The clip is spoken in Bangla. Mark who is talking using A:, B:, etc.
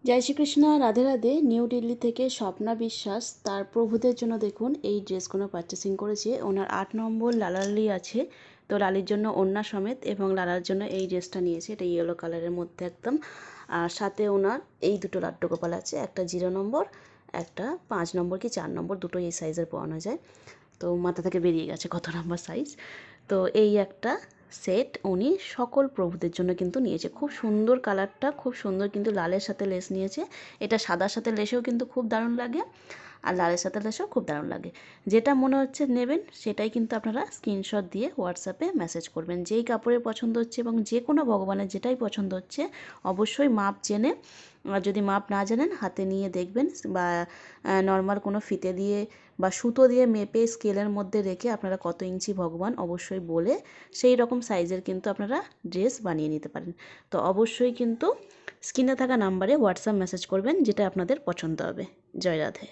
A: জয় শ্রীকৃষ্ণ, রাধে রাধে। নিউ দিল্লি থেকে স্বপ্না বিশ্বাস তার প্রভুদের জন্য দেখুন এই ড্রেসগুলো পারচেসিং করেছে। ওনার 8 নম্বর লালালি আছে, তো লালির জন্য ওড়না সমেত এবং লালার জন্য এই ড্রেসটা নিয়েছে। এটা ইয়েলো কালারের মধ্যে একদম। আর সাথে ওনার এই দুটো লাড্ডু গোপাল আছে, একটা 0 নম্বর, একটা 5 নম্বর কি 4 নম্বর, দুটো এই সাইজের পরানো যায়। তো মাথা থেকে বেরিয়ে গেছে কত নাম্বার সাইজ। তো এই একটা সেট উনি সকল প্রভুদের জন্য কিন্তু নিয়েছে। খুব সুন্দর কালারটা, খুব সুন্দর, কিন্তু লালের সাথে লেস নিয়েছে। এটা সাদার সাথে লেসেও কিন্তু খুব দারুণ লাগে, আর লালের সাথে লেসেও খুব দারুণ লাগে। যেটা মনে হচ্ছে নেবেন সেটাই কিন্তু আপনারা স্ক্রিনশট দিয়ে হোয়াটসঅ্যাপে মেসেজ করবেন। যেই কাপড়ের পছন্দ হচ্ছে এবং যে কোনো ভগবানের যেটাই পছন্দ হচ্ছে অবশ্যই মাপ জেনে, আর যদি মাপ না জানেন হাতে নিয়ে দেখবেন, বা নর্মাল কোনো ফিতে দিয়ে বা সুতো দিয়ে মেপে স্কেলের মধ্যে রেখে আপনারা কত ইঞ্চি ভগবান অবশ্যই বলে সেই রকম সাইজের কিন্তু আপনারা ড্রেস বানিয়ে নিতে পারেন। তো অবশ্যই কিন্তু স্ক্রিনে থাকা নাম্বারে হোয়াটসঅ্যাপ মেসেজ করবেন যেটা আপনাদের পছন্দ হবে। জয় রাধে।